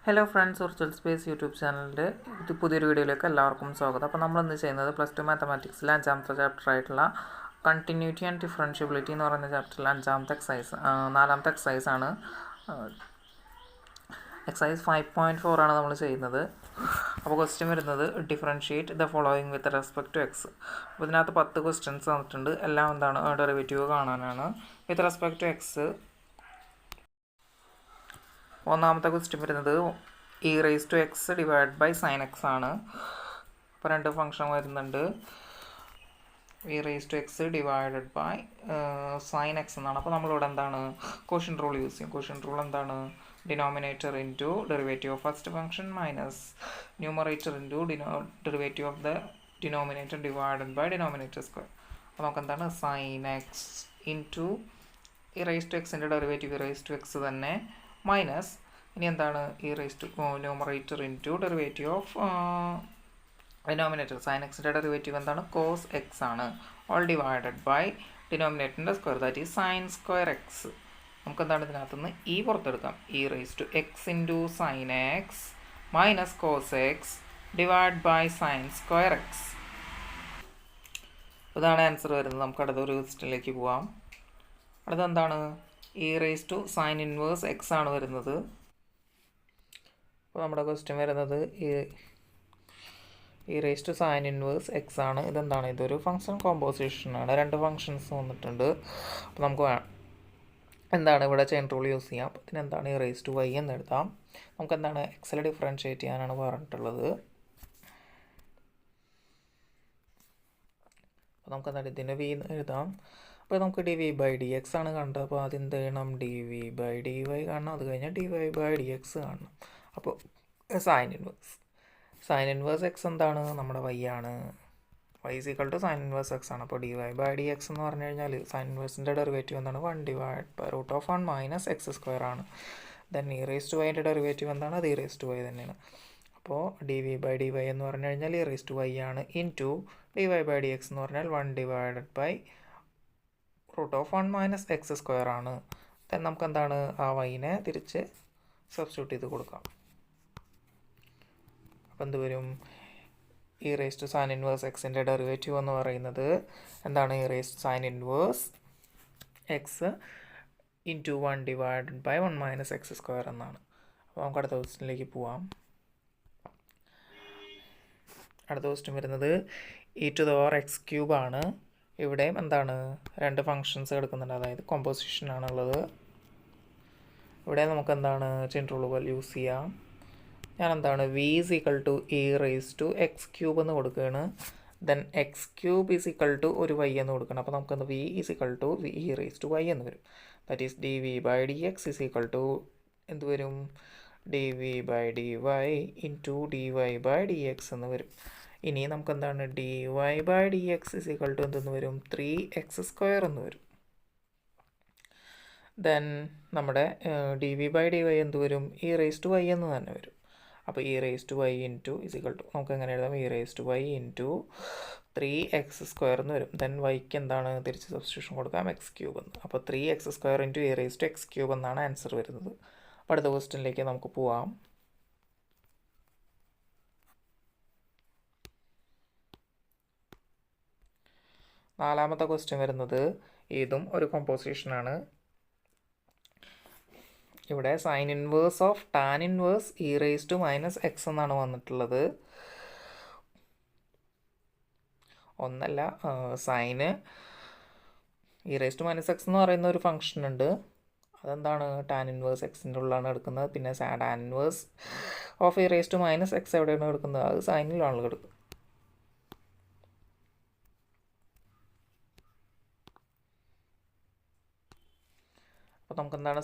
Hello friends, virtual space YouTube ചാനലിൻ്റെ പുതിയൊരു വീഡിയോയിലേക്ക് എല്ലാവർക്കും സ്വാഗതം. അപ്പോൾ നമ്മളിന്ന് ചെയ്യുന്നത് +2 മാത്തമാറ്റിക്സിലെ 5ാമത്തെ ചാപ്റ്റർ ആയിട്ടുള്ള കണ്ടിന്യൂറ്റി ആൻഡ് ഡിഫറൻഷ്യബിലിറ്റി എന്ന് പറയുന്ന ചാപ്റ്ററിലെ 4ാമത്തെ എക്സസൈസ് ആണ്. എക്സസൈസ് 5.4 ആണ് നമ്മൾ ചെയ്യുന്നത്. അപ്പോൾ ക്വസ്റ്റ്യൻ വരുന്നത് differentiate the following with respect to x. അപ്പോൾ ഇതിനകത്ത് 10 ക്വസ്റ്റ്യൻസ് തന്നിട്ടുണ്ട്. എല്ലാം എന്താണ് ഡെറിവേറ്റീവ് കാണാനാണ്. വിത്ത് റെസ്പെക്ട് ടു എക്സ് ഒന്നാമത്തെ ക്വസ്റ്റ്യൻ വരുന്നത് e⁻x sin x ആണ്. അപ്പോൾ രണ്ട് ഫംഗ്ഷൻ വരുന്നുണ്ട്. e⁻x sin x എന്നാണ്. അപ്പോൾ നമ്മളിവിടെ എന്താണ് കോഷ്യന്റ് റൂൾ യൂസ് ചെയ്യും. കോഷ്യന്റ് റൂൾ എന്താണ്? Denominator into derivative of first function minus numerator into derivative of the denominator divided by denominator square. അപ്പോൾ നമുക്ക് എന്താണ് sin x ഇൻറ്റു e⁻xൻ്റെ ഡെറിവേറ്റീവ് e⁻x തന്നെ മൈനസ് ഇനി എന്താണ് numerator into derivative of denominator sin xൻ്റെ derivative എന്താണ് cos x ആണ്. ഓൾ ഡിവൈഡഡ് ബൈ ഡിനോമിനേറ്ററിൻ്റെ square that is sin square x. നമുക്ക് എന്താണ് ഇതിനകത്തുനിന്ന് ഈ പുറത്തെടുക്കാം. e⁻x into sin x minus cos x divide by sin square x. ഇതാണ് ആൻസർ വരുന്നത്. നമുക്ക് അടുത്തൊരു ക്വസ്റ്റ്യനിലേക്ക് പോവാം. അടുത്തെന്താണ് e⁻sin ഇൻവേഴ്സ് എക്സ് ആണ് വരുന്നത്. അപ്പോൾ നമ്മുടെ ക്വസ്റ്റ്യൻ വരുന്നത് e⁻sin ഇൻവേഴ്സ് എക്സ് ആണ്. ഇതെന്താണ്? ഇതൊരു ഫംഗ്ഷൻ കോമ്പോസിഷനാണ്. രണ്ട് ഫംഗ്ഷൻസ് വന്നിട്ടുണ്ട്. അപ്പോൾ നമുക്ക് എന്താണ് ഇവിടെ ചെയിൻ റൂൾ യൂസ് ചെയ്യാം. അപ്പോൾ ഇതിനെന്താണ് e⁻y എന്ന് എഴുതാം. നമുക്ക് എന്താണ് എക്സിൽ ഡിഫറൻഷ്യേറ്റ് ചെയ്യാനാണ് പറഞ്ഞിട്ടുള്ളത്. അപ്പോൾ നമുക്ക് എന്താണ് ഇതിന് v എന്ന് എഴുതാം. അപ്പോൾ നമുക്ക് dv/dx ആണ് കണ്ടത്. അപ്പോൾ ആദ്യം എന്ത് ചെയ്യണം? dv/dy കാണണം. അത് കഴിഞ്ഞാൽ dy/dx കാണണം. അപ്പോൾ സൈൻ ഇൻവേഴ്സ് എക്സ് എന്താണ്? നമ്മുടെ y ആണ്. y = sin ഇൻവേഴ്സ് എക്സ് ആണ്. അപ്പോൾ dy/dx എന്ന് പറഞ്ഞു കഴിഞ്ഞാൽ സൈൻ ഇൻവേഴ്സിൻ്റെ ഡെറിവേറ്റീവ് എന്താണ്? 1/√1 മൈനസ് എക്സ് സ്ക്വയർ ആണ്. ദെൻ e⁻yൻ്റെ ഡെറിവേറ്റീവ് എന്താണ്? അത് e⁻y തന്നെയാണ്. അപ്പോൾ dv/dy എന്ന് പറഞ്ഞു കഴിഞ്ഞാൽ e⁻y ആണ്. ഇൻറ്റു dy/dx എന്ന് പറഞ്ഞാൽ 1/√1 മൈനസ് എക്സ് സ്ക്വയർ ആണ്. ദെൻ നമുക്ക് എന്താണ് ആ വൈനെ തിരിച്ച് സബ്സ്റ്റിറ്റ്യൂട്ട് ചെയ്ത് കൊടുക്കാം. അപ്പോൾ എന്ത് വരും? e⁻sin ഇൻവേഴ്സ് എക്സിൻ്റെ ഡെറിവേറ്റീവ് എന്ന് പറയുന്നത് എന്താണ്? e⁻sin inverse X into 1/1 minus X square എന്നാണ്. അപ്പോൾ നമുക്ക് അടുത്ത ക്വസ്റ്റ്യനിലേക്ക് പോവാം. അടുത്ത ക്വസ്റ്റ്യൻ വരുന്നത് e⁻x³ ആണ്. ഇവിടെയും എന്താണ് രണ്ട് ഫങ്ഷൻസ് എടുക്കുന്നുണ്ട്. അതായത് കോമ്പോസിഷൻ ആണുള്ളത്. ഇവിടെ നമുക്ക് എന്താണ് ചെയിൻ റൂളുകൾ യൂസ് ചെയ്യാം. ഞാൻ എന്താണ് v e⁻x³ എന്ന് കൊടുക്കുകയാണ്. ദെൻ x³ ഒരു y എന്ന് കൊടുക്കണം. അപ്പോൾ നമുക്കെന്ത് v e⁻y എന്ന് വരും. ദാറ്റ് ഈസ് dv/dx എന്ത് വരും? dv/dy ഇൻറ്റു dy/dx എന്ന് വരും. ഇനി നമുക്ക് എന്താണ് dy/dx എന്തെന്ന് വരും? 3x² എന്ന് വരും. ദെൻ നമ്മുടെ dv/dy എന്ത് വരും? e⁻y എന്ന് തന്നെ വരും. അപ്പോൾ e⁻y ഇൻറ്റു നമുക്ക് എങ്ങനെ എഴുതാം? e⁻y ഇൻറ്റു 3x² എന്ന് വരും. ദെൻ വൈക്ക് എന്താണ് തിരിച്ച് സബ്സ്റ്റിറ്റ്യൂഷൻ കൊടുക്കാം? x³ എന്ന്. അപ്പോൾ 3x² ഇൻറ്റു e⁻x³ എന്നാണ് ആൻസർ വരുന്നത്. അപ്പോൾ അടുത്ത ക്വസ്റ്റ്യനിലേക്ക് നമുക്ക് പോവാം. നാലാമത്തെ ക്വസ്റ്റ്യൻ വരുന്നത് ഇതും ഒരു കോമ്പോസിഷനാണ്. ഇവിടെ sign inverse of tan inverse e⁻x എന്നാണ് വന്നിട്ടുള്ളത്. ഒന്നല്ല, സൈന് e⁻x എന്ന് പറയുന്ന ഒരു ഫംഗ്ഷൻ ഉണ്ട്. അതെന്താണ്? ടാൻ ഇൻവേഴ്സ് എക്സിൻ്റെ ഉള്ളിലാണ് എടുക്കുന്നത്. പിന്നെ ടാൻ ഇൻവേഴ്സ് ഓഫ് e⁻x എവിടെയാണ് എടുക്കുന്നത്? അത് സൈനിലാണ് എടുക്കുന്നത്. അപ്പോൾ നമുക്ക് എന്താണ്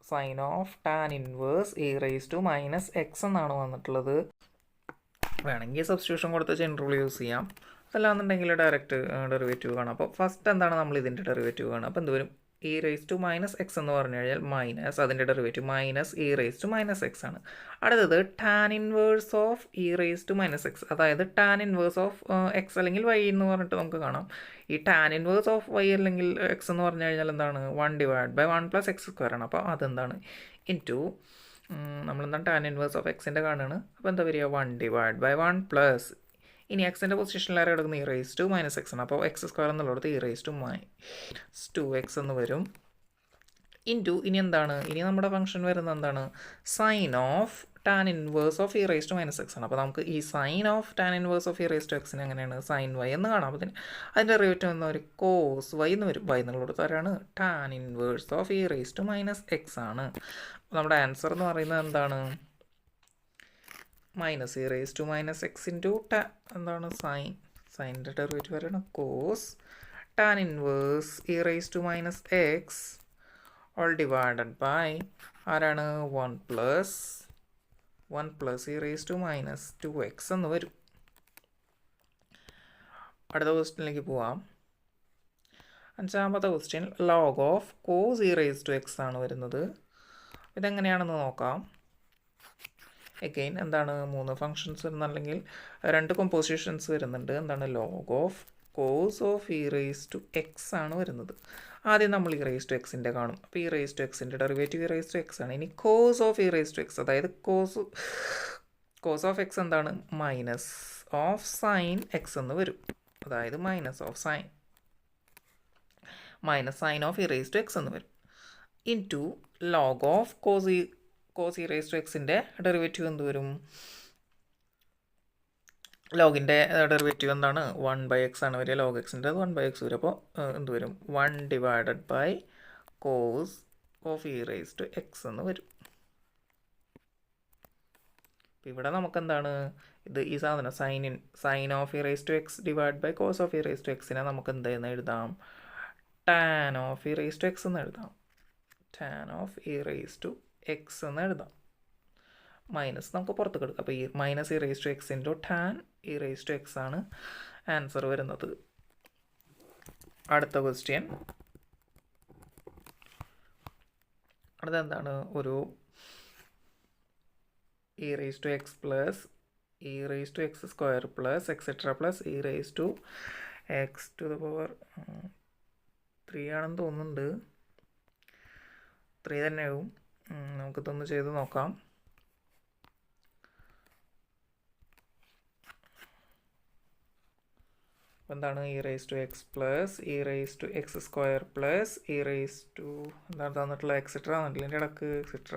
sine of tan inverse e⁻x എന്നാണ് വന്നിട്ടുള്ളത്. വേണമെങ്കിൽ സബ്സ്റ്റിറ്റ്യൂഷൻ കൊടുത്ത് ചെയിൻ റൂൾ യൂസ് ചെയ്യാം. അതല്ലാന്നുണ്ടെങ്കിൽ ഡയറക്റ്റ് ഡെറിവേറ്റീവ് കാണാം. അപ്പോൾ ഫസ്റ്റ് എന്താണ് നമ്മൾ ഇതിൻ്റെ ഡെറിവേറ്റീവ് കാണാം. അപ്പോൾ എന്ത് വരും? e⁻x എന്ന് പറഞ്ഞു കഴിഞ്ഞാൽ മൈനസ് അതിൻ്റെ ഡെറിവേറ്റീവ് മൈനസ് e⁻x ആണ്. അടുത്തത് ടാൻ ഇൻവേഴ്സ് ഓഫ് e⁻x, അതായത് ടാൻ ഇൻവേഴ്സ് ഓഫ് x അല്ലെങ്കിൽ y എന്ന് പറഞ്ഞിട്ട് നമുക്ക് കാണാം. ഈ ടാൻ ഇൻവേഴ്സ് ഓഫ് y അല്ലെങ്കിൽ x എന്ന് പറഞ്ഞു കഴിഞ്ഞാൽ എന്താണ്? 1/1 + x² ആണ്. അപ്പോൾ അതെന്താണ്? ഇൻറ്റു നമ്മളെന്താണ് ടാൻ ഇൻവേഴ്സ് ഓഫ് എക്സിൻ്റെ കാണുകയാണ്. അപ്പോൾ എന്താ വരിക 1 ഡിവൈഡ് ബൈ 1 പ്ലസ് ഇനി എക്സിൻ്റെ പൊസിഷനിൽ ആരെ കിടക്കുന്ന ഇറേസ് ടു മൈനസ് എക്സ് ആണ്. അപ്പോൾ എക്സ് സ്ക്വയർ എന്നുള്ളത് ഇറേസ് ടു മൈനസ് 2x എന്ന് വരും. ഇൻറ്റു ഇനി എന്താണ്, ഇനി നമ്മുടെ ഫംഗ്ഷൻ വരുന്നത് എന്താണ്, sine of tan inverse of e raise to minus x ആണ്. അപ്പോൾ നമുക്ക് ഈ sine of tan inverse of e raise to എക്സിന് എങ്ങനെയാണ് സൈൻ വൈ എന്ന് കാണാം. അപ്പോൾ അതിൻ്റെ ഡെറിവേറ്റീവ് എന്ന ഒരു കോസ് വൈ എന്ന് വരും. വൈ എന്നുള്ളത് തരാണ് tan inverse of e raise to minus x ആണ്. നമ്മുടെ ആൻസർ എന്ന് പറയുന്നത് എന്താണ്, minus e raise to minus x into എന്താണ് സൈനിൻ്റെ ഡെറിവേറ്റീവ് വരെയാണ് cos tan inverse e raise to minus x all divided by ആരാണ് 1 plus e raise to minus 2x എന്ന് വരും. അടുത്ത ക്വസ്റ്റ്യനിലേക്ക് പോവാം. 5ാമത്തെ question log of cos e raise to x ആണ് വരുന്നത്. ഇതെങ്ങനെയാണെന്ന് നോക്കാം. എഗെയിൻ എന്താണ് 3 ഫങ്ഷൻസ് വരുന്നുണ്ടെങ്കിൽ 2 കോമ്പോസിഷൻസ് വരുന്നുണ്ട്. എന്താണ് log of cos of e raise to x ആണ് വരുന്നത്. ആദ്യം നമ്മൾ ഇ റേസ് ടു എക്സിൻ്റെ കാണും. അപ്പോൾ ഇ റേസ് ടു എക്സിൻ്റെ derivative e raise to x ആണ്. ഇനി cos of e raise to x, അതായത് കോസ് ഓഫ് എക്സ് എന്താണ്, മൈനസ് ഓഫ് സൈൻ എക്സ് എന്ന് വരും. അതായത് minus sine of e raise to x എന്ന് വരും. Into log of cos e raise to എക്സിൻ്റെ ഡെറിവേറ്റീവ് എന്ത് വരും, ലോഗിൻ്റെ ഡെറിവേറ്റീവ് എന്താണ് 1/x ആണ് വരിക. ലോഗ് എക്സിൻ്റെ 1/x വരും. അപ്പോൾ എന്ത് വരും 1 divided by cos of e raise to x എന്ന് വരും. ഇവിടെ നമുക്കെന്താണ് ഇത് ഈ സാധനം sine of e raise to x divide by cos of e raise to എക്സിനെ നമുക്ക് എന്തെന്ന് എഴുതാം, tan of e raise to x എന്ന് എഴുതാം. Tan of e raise to x എന്ന് എഴുതാം. മൈനസ് നമുക്ക് പുറത്ത് കിടക്കും. അപ്പോൾ ഈ minus e raise to x into tan e raise to x ആണ് ആൻസർ വരുന്നത്. അടുത്ത ക്വസ്റ്റ്യൻ അടുത്തെന്താണ്, ഒരു e raise to x plus e raise to x square plus etcetera plus e raise to x to the power 3 ആണെന്ന് തോന്നുന്നുണ്ട്. 3 തന്നെയാവും. നമുക്കിതൊന്ന് ചെയ്ത് നോക്കാം. എന്താണ് e raise to x plus e raise to x square plus e raise to എന്താണ് തന്നിട്ടുള്ള etcetera തന്നിട്ടില്ല, എൻ്റെ ഇടക്ക് etcetera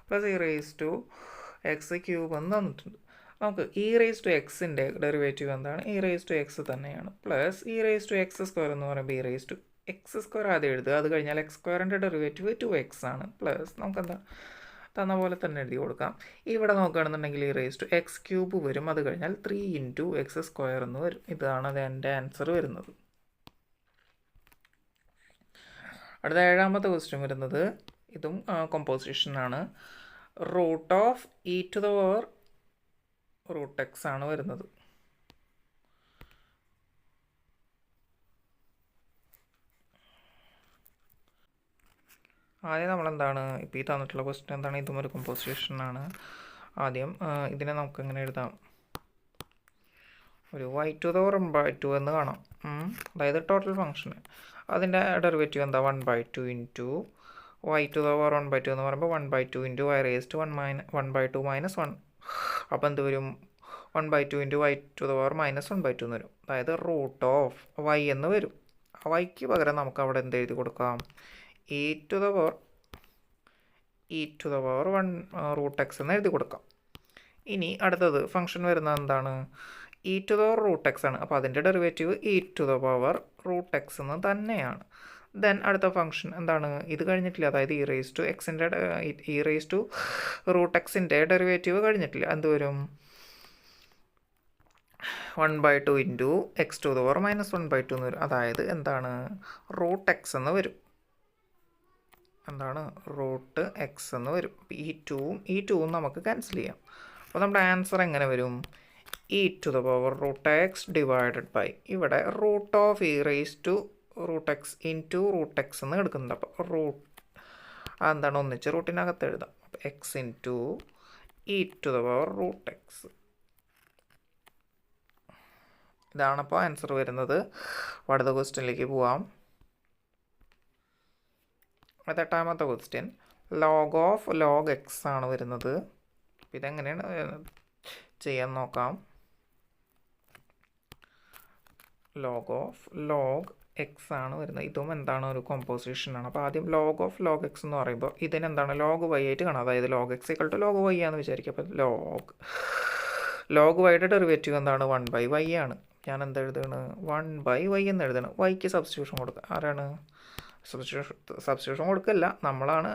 plus e raise to x cube എന്ന് തന്നിട്ടുണ്ട്. നമുക്ക് ഇ റേസ് ടു എക്സിൻ്റെ ഡെറിവേറ്റീവ് എന്താണ്, ഇ റേസ് ടു എക്സ് തന്നെയാണ്. Plus e raise to x square എന്ന് പറയുമ്പോൾ e raise to x square ആദ്യം എഴുതുക. അത് കഴിഞ്ഞാൽ എക്സ് സ്ക്വയറിൻ്റെ ഡെറിവേറ്റീവ് 2x ആണ്. പ്ലസ് നമുക്കെന്താ തന്ന പോലെ തന്നെ എഴുതി കൊടുക്കാം. ഇവിടെ നോക്കുകയാണെന്നുണ്ടെങ്കിൽ ഈ റേസ് ടു എക്സ് ക്യൂബ് വരും. അത് കഴിഞ്ഞാൽ 3 ഇൻറ്റു എക്സ് സ്ക്വയർ എന്ന് വരും. ഇതാണ് എൻ്റെ ആൻസർ വരുന്നത്. അടുത്ത 7ാമത്തെ ക്വസ്റ്റ്യൻ വരുന്നത് ഇതും കോമ്പോസിഷനാണ്. Root of e to the power root x ആണ് വരുന്നത്. ആദ്യം നമ്മളെന്താണ് ഇപ്പോൾ ഈ തന്നിട്ടുള്ള ക്വസ്റ്റ്യൻ എന്താണ്, ഇതും ഒരു കോമ്പോസിഷനാണ്. ആദ്യം ഇതിനെ നമുക്ക് എങ്ങനെ എഴുതാം, ഒരു y ടു ദ പവർ 1/2 എന്ന് കാണാം. അതായത് ടോട്ടൽ ഫംഗ്ഷന് അതിൻ്റെ ഡെറിവേറ്റീവ് എന്താ 1/2 into y to the power 1/2 എന്ന് പറയുമ്പോൾ 1/2 into y raise to 1/2 minus 1. അപ്പോൾ എന്ത് വരും 1/2 into y to the power minus 1/2 എന്ന് വരും. അതായത് റൂട്ട് ഓഫ് y എന്ന് വരും. വൈക്ക് പകരം നമുക്ക് അവിടെ എന്ത് എഴുതി കൊടുക്കാം, e to the power 1 root x എന്ന് എഴുതി കൊടുക്കാം. ഇനി അടുത്തത് ഫംഗ്ഷൻ വരുന്നത് എന്താണ്, e to the power root x ആണ്. അപ്പോൾ അതിൻ്റെ derivative e to the power root x എന്ന് തന്നെയാണ്. ദെൻ അടുത്ത ഫംഗ്ഷൻ എന്താണ്, ഇത് കഴിഞ്ഞിട്ടില്ല. അതായത് ഇ റേസ് ടു എക്സിൻ്റെ ഇ റേസ് ടു റൂട്ട് എക്സിൻ്റെ ഡെറിവേറ്റീവ് കഴിഞ്ഞിട്ടില്ല. എന്ത് വരും 1/2 into x to the power minus 1/2 എന്ന് വരും. അതായത് എന്താണ് റൂട്ട് എക്സ് എന്ന് വരും. എന്താണ് റൂട്ട് എക്സ് എന്ന് വരും. ഈ ടൂവും നമുക്ക് ക്യാൻസൽ ചെയ്യാം. അപ്പോൾ നമ്മുടെ ആൻസർ എങ്ങനെ വരും, e to the power root x divided by ഇവിടെ root of e raise to root x into root x എന്ന് എടുക്കുന്നുണ്ട്. അപ്പോൾ അതെന്താണ് ഒന്നിച്ച് റൂട്ടിനകത്ത് എഴുതാം. അപ്പോൾ x into e to the power root x. ഇതാണപ്പോൾ ആൻസർ വരുന്നത്. അടുത്ത ക്വസ്റ്റ്യനിലേക്ക് പോവാം. 8ാമത്തെ question log of log x ആണ് വരുന്നത്. ഇതെങ്ങനെയാണ് ചെയ്യാൻ നോക്കാം. ലോഗ് ഓഫ് ലോഗ് എക്സ് ആണ് വരുന്നത്. ഇതും എന്താണ്, ഒരു കോമ്പോസിഷനാണ്. അപ്പോൾ ആദ്യം ലോഗ് ഓഫ് ലോഗ് എക്സ് എന്ന് പറയുമ്പോൾ ഇതിനെന്താണ് ലോഗ് വൈ ആയിട്ട് കാണാം. അതായത് log x equal to log y ആണെന്ന് വിചാരിക്കുക. അപ്പോൾ ലോഗ് വൈയുടെ ഡെറിവേറ്റീവ് എന്താണ്, 1/y ആണ്. ഞാൻ എന്താ എഴുതുകയാണ്, 1/y എന്ന് എഴുതണം. വൈക്ക് സബ്സ്റ്റിറ്റ്യൂഷൻ കൊടുക്കുക. ആരാണ് സബ്സ്റ്റിറ്റ്യൂഷൻ കൊടുക്കില്ല, നമ്മളാണ്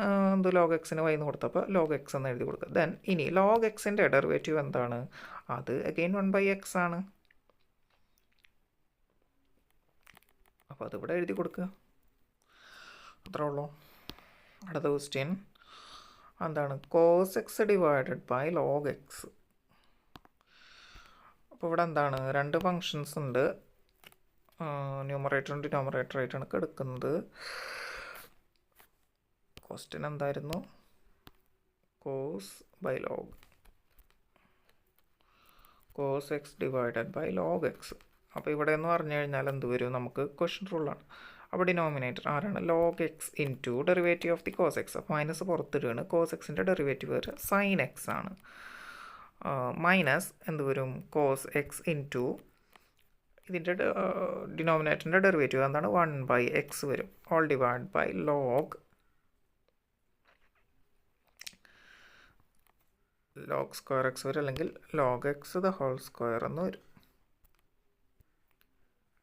ലോഗ് എക്സിന് വൈ എന്ന് കൊടുത്തപ്പോൾ ലോഗ് എക്സ് എന്ന് എഴുതി കൊടുക്കുക. ദെൻ ഇനി ലോഗ് എക്സിൻ്റെ ഡെറിവേറ്റീവ് എന്താണ്, അത് അഗെയിൻ 1/x ആണ്. അപ്പോൾ അതിവിടെ എഴുതി കൊടുക്കുക, അത്രേ ഉള്ളൂ. അടുത്ത ക്വസ്റ്റ്യൻ എന്താണ്, cos x divided by log x. അപ്പോൾ ഇവിടെ എന്താണ്, രണ്ട് ഫങ്ഷൻസ് ഉണ്ട്, ന്യൂമറേറ്ററും ഡിനോമിനേറ്റർ ആയിട്ടാണ് എടുക്കുന്നത്. ക്വസ്റ്റ്യൻ എന്തായിരുന്നു, cos by log, cos x divided by log x. അപ്പോൾ ഇവിടെ എന്ന് പറഞ്ഞു കഴിഞ്ഞാൽ എന്ത് വരും, നമുക്ക് ക്വസ്റ്റ്യൻ റൂളാണ്. അപ്പോൾ ഡിനോമിനേറ്റർ ആരാണ്, log x into derivative of the cause x. അപ്പോൾ മൈനസ് പുറത്തിടുകയാണ്, കോസ് എക്സിൻ്റെ ഡെറിവേറ്റീവ് വരിക സൈൻ എക്സ് ആണ്. മൈനസ് എന്ത് വരും, കോസ് എക്സ് ഇൻറ്റു ഇതിൻ്റെ ഡിനോമിനേറ്ററിൻ്റെ ഡെറിവേറ്റീവ് എന്താണ്, 1/x വരും. All divide by log square x വരും, അല്ലെങ്കിൽ log x the whole square എന്ന് വരും.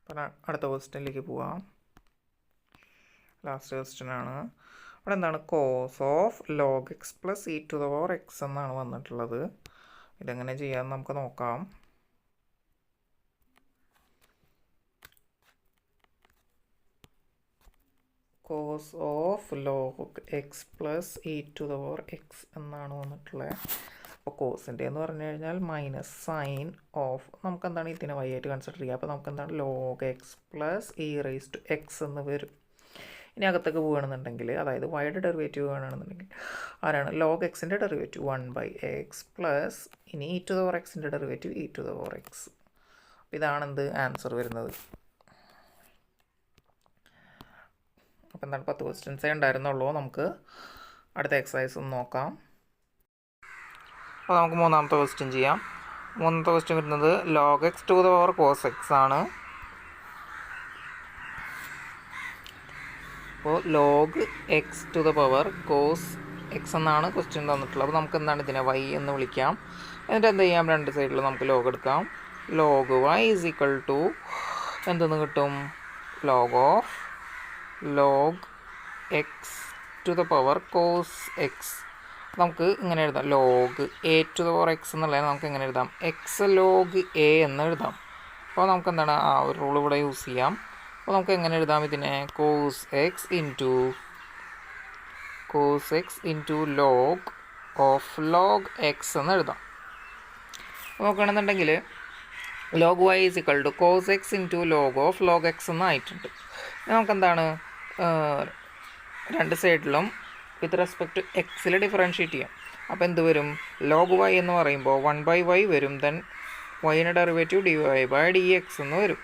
അപ്പം അടുത്ത ക്വസ്റ്റ്യനിലേക്ക് പോവാം. ലാസ്റ്റ് ക്വസ്റ്റ്യൻ ആണ്. അവിടെ എന്താണ്, cos of log x plus e to the power x എന്നാണ് വന്നിട്ടുള്ളത്. ഇതെങ്ങനെ ചെയ്യാമെന്ന് നമുക്ക് നോക്കാം. Cos of log x plus e to the power x എന്നാണ് വന്നിട്ടുള്ളത്. അപ്പോൾ കോസിൻ്റെ എന്ന് പറഞ്ഞു കഴിഞ്ഞാൽ മൈനസ് സൈൻ ഓഫ്, നമുക്ക് എന്താണ് ഇതിനെ വൈ ആയിട്ട് കൺസിഡർ ചെയ്യുക. അപ്പോൾ നമുക്ക് എന്താണ് log x plus e raise to x എന്ന് വരും. ഇനി അകത്തേക്ക് പോകുകയാണെന്നുണ്ടെങ്കിൽ, അതായത് വൈയുടെ ഡെറിവേറ്റീവ് വേണമെന്നുണ്ടെങ്കിൽ ആരാണ്, ലോഗ് എക്സിൻ്റെ ഡെറിവേറ്റീവ് 1/x പ്ലസ് ഇനി ഇ ടു ദ പവർ എക്സിൻ്റെ derivative e to the power X. അപ്പോൾ ഇതാണെന്ത് ആൻസർ വരുന്നത്. അപ്പോൾ എന്താണ് 10 ക്വസ്റ്റ്യൻസേ ഉണ്ടായിരുന്നുള്ളൂ. നമുക്ക് അടുത്ത എക്സസൈസ് ഒന്ന് നോക്കാം. അപ്പോൾ നമുക്ക് മൂന്നാമത്തെ ക്വസ്റ്റ്യൻ ചെയ്യാം. മൂന്നാമത്തെ ക്വസ്റ്റ്യൻ വരുന്നത് log x to the power cos x ആണ്. അപ്പോൾ log x to the power cos x എന്നാണ് ക്വസ്റ്റ്യൻ തന്നിട്ടുള്ളത്. അപ്പോൾ നമുക്ക് എന്താണ് ഇതിനെ വൈ എന്ന് വിളിക്കാം. എന്നിട്ട് എന്ത് ചെയ്യാം, രണ്ട് സൈഡിൽ നമുക്ക് ലോഗ് എടുക്കാം. Log y is equal to എന്തെന്ന് കിട്ടും, log of log x to the power cos x. നമുക്ക് ഇങ്ങനെ എഴുതാം, log a to the power x എന്നുള്ളത് നമുക്ക് എങ്ങനെ എഴുതാം, എക്സ് ലോഗ് എ എന്ന് എഴുതാം. അപ്പോൾ നമുക്ക് എന്താണ് ആ ഒരു റൂൾ ഇവിടെ യൂസ് ചെയ്യാം. അപ്പോൾ നമുക്ക് എങ്ങനെ എഴുതാം ഇതിനെ, cos x into log of log x എന്ന് എഴുതാം. നോക്കുകയാണെന്നുണ്ടെങ്കിൽ log y is equal to cos x into log of log x എന്നായിട്ടുണ്ട്. നമുക്കെന്താണ് രണ്ട് സൈഡിലും വിത്ത് റെസ്പെക്ട് ടു എക്സിൽ ഡിഫറൻഷ്യേറ്റ് ചെയ്യാം. അപ്പോൾ എന്ത് വരും, ലോഗ് വൈ എന്ന് പറയുമ്പോൾ 1/y വരും. ദെൻ വൈയുടെ ഡെറിവേറ്റീവ് dy/dx എന്ന് വരും.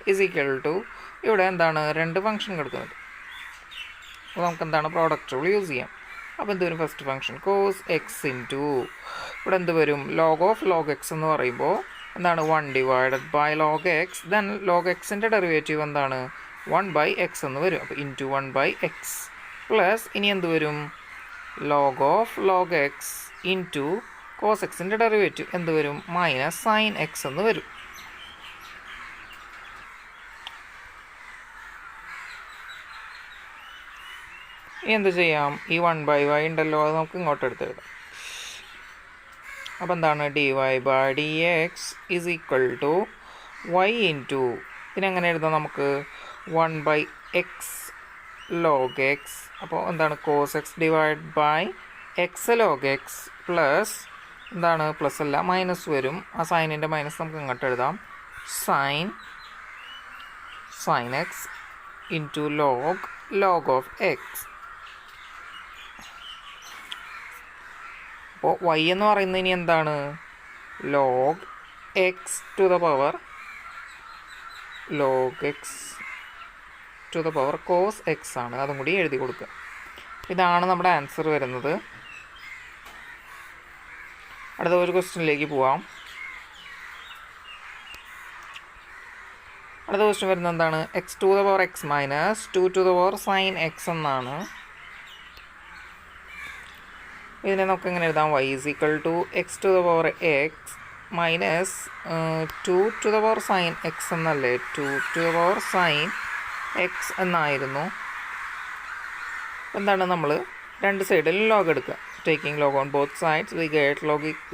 ഈസ് ഈക്വൽ ടു ഇവിടെ എന്താണ് രണ്ട് ഫംഗ്ഷൻ കിടക്കുന്നത്. അപ്പോൾ നമുക്ക് എന്താണ് പ്രോഡക്റ്റ് റൂൾ യൂസ് ചെയ്യാം. അപ്പോൾ എന്ത് വരും, first function cos x into ഇവിടെ എന്ത് വരും, ലോഗ് ഓഫ് ലോഗ് എക്സ് എന്ന് പറയുമ്പോൾ എന്താണ് 1/ലോഗ് എക്സ്. ദെൻ ലോഗ് എക്സിൻ്റെ ഡെറിവേറ്റീവ് എന്താണ് 1/x എന്ന് വരും. അപ്പോൾ ഇൻറ്റു 1/x പ്ലസ് ഇനി എന്ത് വരും, log of log x into cos എക്സിൻ്റെ ഡെറിവേറ്റീവ് എന്ത് വരും, മൈനസ് സൈൻ എക്സ് എന്ന് വരും. ഇനി എന്ത് ചെയ്യാം, ഈ 1/y ഉണ്ടല്ലോ, അത് നമുക്ക് ഇങ്ങോട്ട് എടുത്തെഴുതാം. അപ്പോൾ എന്താണ് dy/dx is equal to y into ഇതിനെങ്ങനെ എഴുതാം നമുക്ക് 1/x ലോഗ് എക്സ്. അപ്പോൾ എന്താണ് cos x divide by x log x plus എന്താണ് പ്ലസ് അല്ല മൈനസ് വരും. ആ സൈനിൻ്റെ മൈനസ് നമുക്ക് ഇങ്ങോട്ട് എഴുതാം, sine x into log of x. അപ്പോൾ വൈ എന്ന് പറയുന്നത് ഇനി എന്താണ്, log x to the power log x to the power cos x ആണ്. അതും കൂടി എഴുതി കൊടുക്കുക. ഇതാണ് നമ്മുടെ ആൻസർ വരുന്നത്. അടുത്ത ഒരു ക്വസ്റ്റ്യനിലേക്ക് പോവാം. അടുത്ത ക്വസ്റ്റ്യൻ വരുന്നത് എന്താണ്? X to the power x minus 2 to the power sine x എന്നാണ്. ഇതിനെ നമുക്ക് എങ്ങനെ എഴുതാം? y is equal to x to the power x minus 2 to the power sine x എന്നല്ലേ? 2 to the power sine x എന്നായിരുന്നു. എന്താണ് നമ്മൾ രണ്ട് സൈഡിൽ ലോഗ് എടുക്കുക. Taking log on both sides we get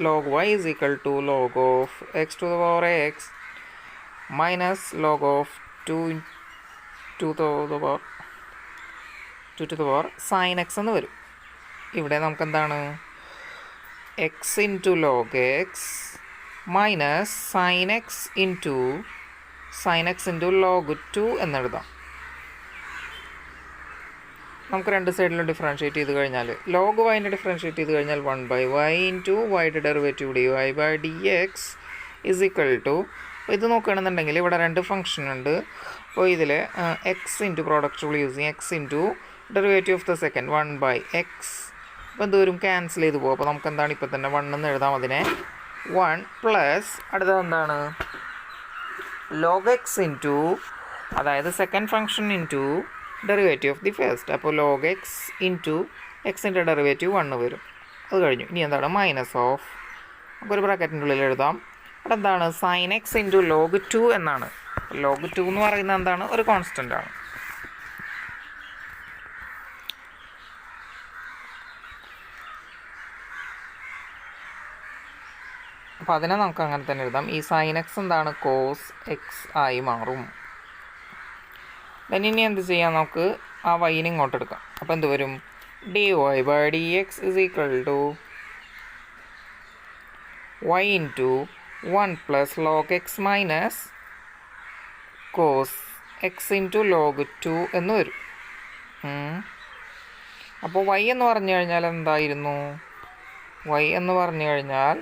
log y is equal to log of x to the power x minus log of 2 to the power sine x എന്ന് വരും. ഇവിടെ നമുക്കെന്താണ്? X into log x minus sine x into log 2 എന്നെഴുതാം. നമുക്ക് രണ്ട് സൈഡിലും differentiate ചെയ്ത് കഴിഞ്ഞാൽ ലോഗ് വൈൻ്റെ ഡിഫറൻഷ്യേറ്റ് ചെയ്ത് കഴിഞ്ഞാൽ 1/y ഇൻറ്റു വൈയുടെ derivative dy/dx is equal to, ഇത് നോക്കുകയാണെന്നുണ്ടെങ്കിൽ ഇവിടെ രണ്ട് ഫംഗ്ഷൻ ഉണ്ട്. അപ്പോൾ ഇതിൽ x into product rule use ചെയ്യും. X into derivative of the second 1/x. അപ്പോൾ എന്തോരും ക്യാൻസൽ ചെയ്ത് പോകും. അപ്പോൾ നമുക്ക് എന്താണ് ഇപ്പോൾ തന്നെ 1 എന്ന് എഴുതാം. അതിനെ 1 പ്ലസ് അടുത്തത് എന്താണ്? ലോഗ് എക്സ് ഇൻറ്റു, അതായത് second function into derivative of the first. അപ്പോൾ ലോഗ് എക്സ് ഇൻറ്റു എക്സിൻ്റെ ഡെറിവേറ്റീവ് 1 വരും. അത് കഴിഞ്ഞു. ഇനി എന്താണ്? മൈനസ് ഓഫ്, നമുക്കൊരു ബ്രാക്കറ്റിൻ്റെ ഉള്ളിൽ എഴുതാം. അവിടെ എന്താണ്? സൈൻ എക്സ് ഇൻറ്റു ലോഗ് 2 എന്നാണ്. ലോഗ് 2 എന്ന് പറയുന്നത് എന്താണ്? ഒരു കോൺസ്റ്റൻ്റ് ആണ്. അപ്പോൾ അതിനെ നമുക്ക് അങ്ങനെ തന്നെ എഴുതാം. ഈ സൈൻ എക്സ് എന്താണ്? കോസ് എക്സ് ആയി മാറും. ഇനി എന്ത് ചെയ്യാം? നമുക്ക് ആ വൈനെ ഇങ്ങോട്ട് എടുക്കാം. അപ്പോൾ എന്ത് വരും? dy/dx is equal to y into 1 plus log x minus cos x into log 2 എന്ന് വരും. അപ്പോൾ y എന്ന് പറഞ്ഞു കഴിഞ്ഞാൽ എന്തായിരുന്നു? y എന്ന് പറഞ്ഞു കഴിഞ്ഞാൽ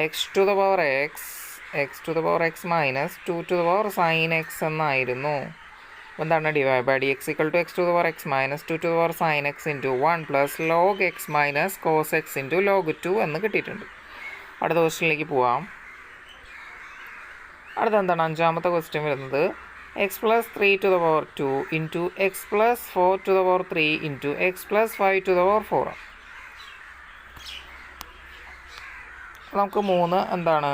x to the power x minus 2 to the power sine x എന്നായിരുന്നു. എന്താണ്? dy/dx equal to x to the power x minus 2 to the power sine x into 1 plus log x minus cos x into log 2 എന്ന് കിട്ടിയിട്ടുണ്ട്. അടുത്ത ക്വസ്റ്റ്യനിലേക്ക് പോവാം. അടുത്ത എന്താണ്? അഞ്ചാമത്തെ ക്വസ്റ്റ്യൻ വരുന്നത് x plus 3 to the power 2 into x plus 4 to the power 3 into x plus 5 to the power 4. നമുക്ക് 3 എന്താണ്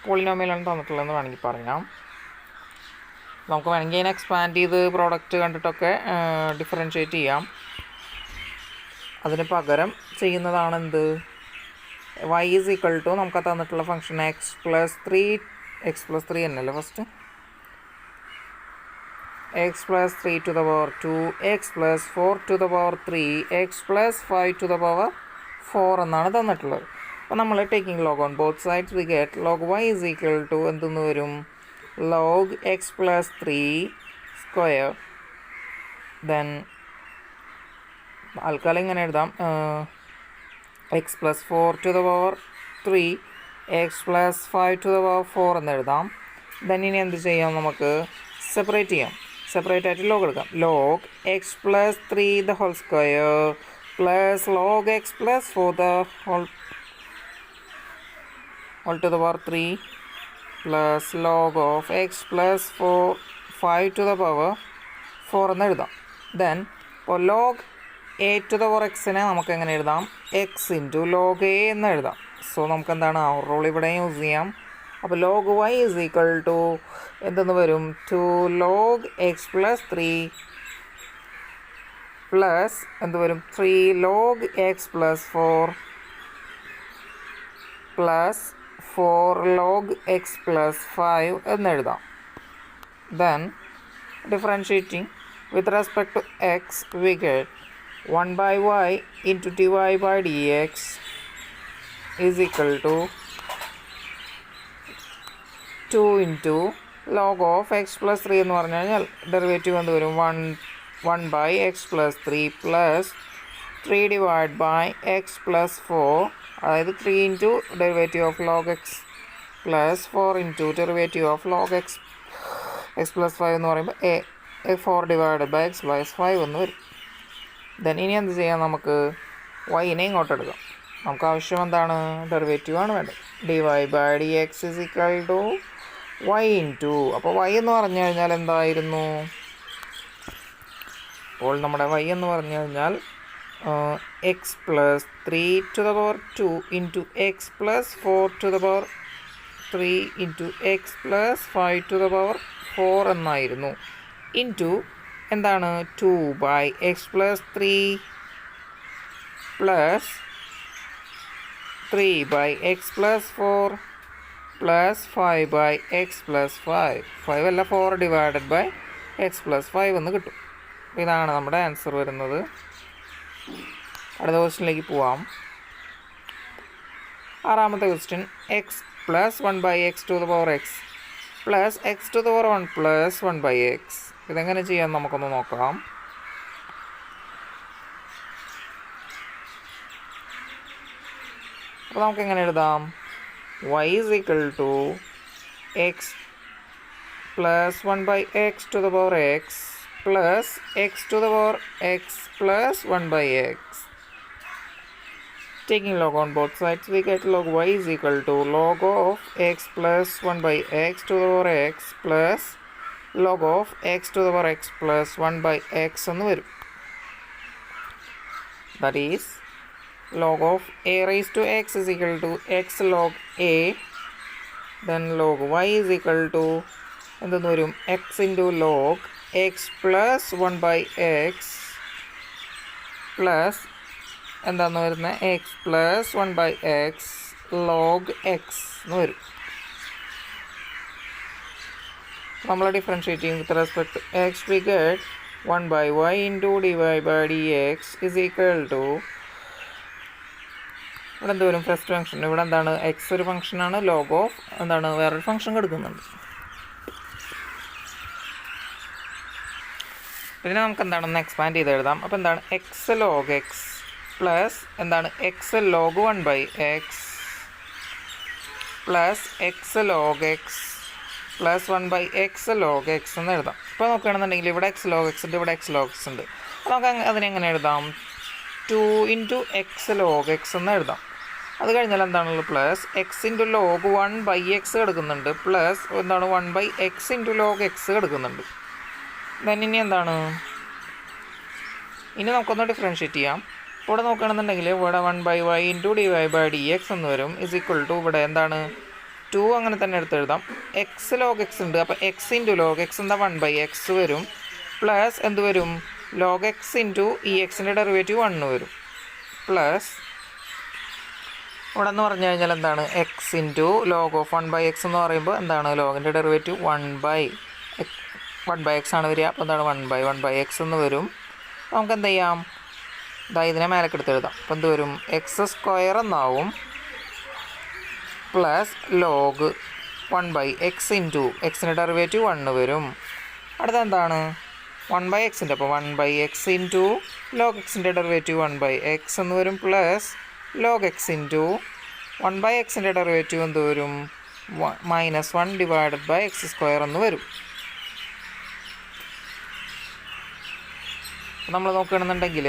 പോളിനോമിയലാണ് തന്നിട്ടുള്ളതെന്ന് വേണമെങ്കിൽ പറയാം. നമുക്ക് വേണമെങ്കിൽ അതിനെ എക്സ്പാൻഡ് ചെയ്ത് പ്രോഡക്റ്റ് കണ്ടിട്ടൊക്കെ ഡിഫറൻഷ്യേറ്റ് ചെയ്യാം. അതിന് പകരം ചെയ്യുന്നതാണ് എന്ത്? y ഈസ് ഈക്വൽ ടു നമുക്ക് തന്നിട്ടുള്ള ഫംഗ്ഷൻ എക്സ് പ്ലസ് 3 എന്നല്ലേ first? X plus 3 to the power 2 x plus 4 to the power 3 x plus 5 to the power 4 എന്നാണ് തന്നിട്ടുള്ളത്. അപ്പോൾ നമ്മൾ taking log on both sides we get log y is equal to എന്തെന്ന് വരും? Log x plus 3 square. Then ആൾക്കാലം ഇങ്ങനെ എഴുതാം, x plus 4 to the power 3 x plus 5 to the power 4 എന്ന് എഴുതാം. ദെൻ ഇനി എന്ത് ചെയ്യാം? നമുക്ക് സെപ്പറേറ്റ് ചെയ്യാം. സെപ്പറേറ്റ് ആയിട്ട് ലോഗ് എടുക്കാം. Log x plus 3 the whole square plus log x plus 4 the whole to the power 3 plus log of x plus 5 to the power 4 എന്ന് എഴുതാം. ദെൻ ഇപ്പോൾ log a to the power എക്സിനെ നമുക്ക് എങ്ങനെ എഴുതാം? X into log A എന്ന് എഴുതാം. So നമുക്ക് എന്താണ്? ആ റൂൾ ഇവിടെ യൂസ് ചെയ്യാം. അപ്പോൾ log y is equal to എന്തെന്ന് വരും? 2 ലോഗ് എക്സ് പ്ലസ് 3 പ്ലസ് എന്ത് വരും? 3 log x plus 4 plus 4 log x plus 5 എന്നെഴുതാം. Then differentiating with respect to x we get 1/y into dy/dx is equal to 2 into log of x plus 3 എന്ന് പറഞ്ഞു കഴിഞ്ഞാൽ derivative എന്ത് വരും? 1/x plus 3 plus 3 divided by x plus 4, അതായത് 3 into derivative of log x plus 4 into derivative of log x plus 5 എന്ന് പറയുമ്പോൾ 4 divided by x plus 5 എന്ന് വരും. ദെൻ ഇനി എന്ത് ചെയ്യാം, നമുക്ക് വൈനെ ഇങ്ങോട്ട് എടുക്കാം. നമുക്ക് ആവശ്യം എന്താണ്, ഡെറിവേറ്റീവ് ആണ് വേണ്ടത്. dy/dx is equal to y into, അപ്പോൾ y എന്ന് പറഞ്ഞു കഴിഞ്ഞാൽ എന്തായിരുന്നു, അപ്പോൾ നമ്മുടെ y എന്ന് പറഞ്ഞു കഴിഞ്ഞാൽ X plus 3⁻² into x plus 4⁻³ into x plus 5⁻4 എന്നായിരുന്നു. ഇൻറ്റു എന്താണ് 2/x+3 plus 3/x+4 plus 5/x+5. 5 അല്ല 4/x+5 എന്ന് കിട്ടും. ഇതാണ് നമ്മുടെ ആൻസർ വരുന്നത്. അടുത്ത ക്വസ്റ്റ്യനിലേക്ക് പോവാം. ആറാമത്തെ question, X plus 1/x⁴ plus x⁴1 plus 1/x. ഇതെങ്ങനെ ചെയ്യാൻ നമുക്കൊന്ന് നോക്കാം. അപ്പോൾ നമുക്ക് എങ്ങനെ എഴുതാം, y is equal to x plus 1/x⁴x plus x⁴x plus 1/x. Taking log on both sides, we get log y is equal to log of x plus 1/x⁴x plus log of x⁴x plus 1/x എന്ന് വരും. That is log of a raised to x is equal to x log a. Then log y is equal to എന്തെന്ന് വരും, x into log x plus 1/x plus എന്താണെന്ന് വരുന്നത് x plus 1/x log x എന്ന് വരും. നമ്മൾ differentiate ചെയ്യും with respect to x, we get 1/y into dy/dx is equal to, ഇവിടെ എന്ത് വരും, ഫസ്റ്റ് ഫംഗ്ഷൻ. ഇവിടെ എന്താണ്, എക്സ് ഒരു ഫംഗ്ഷനാണ്, ലോഗ് ഓഫ് എന്താണ് വേറൊരു ഫംഗ്ഷൻ കൊടുക്കുന്നുണ്ട്. ഇതിനെ നമുക്ക് എന്താണെന്ന് എക്സ്പാൻഡ് ചെയ്ത് എഴുതാം. അപ്പോൾ എന്താണ് എക്സ് ലോഗ് എക്സ് പ്ലസ് എന്താണ് X log 1/x plus X log x plus 1/x log x എന്ന് എഴുതാം. ഇപ്പോൾ നോക്കുകയാണെന്നുണ്ടെങ്കിൽ ഇവിടെ എക്സ് ലോഗ് എക്സ് ഉണ്ട്, ഇവിടെ എക്സ് ലോഗ് എക്സ് ഉണ്ട്. അപ്പോൾ നമുക്ക് അതിനെങ്ങനെ എഴുതാം, 2 into എക്സ് ലോഗ് എക്സ് എന്ന് എഴുതാം. അത് കഴിഞ്ഞാൽ എന്താണുള്ളത്, plus x into log 1/x കിടക്കുന്നുണ്ട്, പ്ലസ് എന്താണ് 1/x ഇൻറ്റു ലോഗ് എക്സ് കിടക്കുന്നുണ്ട്. ദെൻ ഇനി എന്താണ്, ഇനി നമുക്കൊന്ന് ഡിഫറൻഷ്യേറ്റ് ചെയ്യാം. ഇവിടെ നോക്കുകയാണെന്നുണ്ടെങ്കിൽ ഇവിടെ 1/y ഇൻറ്റു dy/dx എന്ന് വരും ഇസ് ഈക്വൽ ടു, ഇവിടെ എന്താണ് 2 അങ്ങനെ തന്നെ എടുത്തെഴുതാം. എക്സ് ലോഗ് എക്സ് ഉണ്ട്, അപ്പോൾ എക്സ് ഇൻറ്റു ലോഗ് എക്സ് എന്താ 1/x വരും, പ്ലസ് എന്ത് വരും, ലോഗ് എക്സ് ഇൻറ്റു ഈ എക്സിൻ്റെ ഡെറിവേറ്റീവ് 1 വരും, പ്ലസ് ഇവിടെ എന്ന് പറഞ്ഞു കഴിഞ്ഞാൽ എന്താണ് x into log of 1/x എന്ന് പറയുമ്പോൾ എന്താണ് ലോഗിൻ്റെ ഡെറിവേറ്റീവ് 1/x ആണ് വരിക. അപ്പോൾ എന്താണ് 1/x എന്ന് വരും. നമുക്ക് എന്ത് ചെയ്യാം, ഇതിനെ മേലേക്ക് എടുത്ത് എഴുതാം. അപ്പോൾ എന്ത് വരും, x² എന്നാവും പ്ലസ് ലോഗ് 1/x ഇൻറ്റു എക്സിൻ്റെ ഡെറിവേറ്റീവ് 1 വരും. അടുത്ത എന്താണ് 1/xൻ്റെ, അപ്പോൾ 1/x ഇൻറ്റു ലോഗ് എക്സിൻ്റെ ഡെറിവേറ്റീവ് 1/x എന്ന് വരും, പ്ലസ് ലോഗ് എക്സ് ഇൻറ്റു 1/xൻ്റെ ഡെറിവേറ്റീവ് എന്ത് വരും, -1 ഡിവൈഡഡ് ബൈ x² എന്ന് വരും. നമ്മൾ നോക്കുകയാണെന്നുണ്ടെങ്കിൽ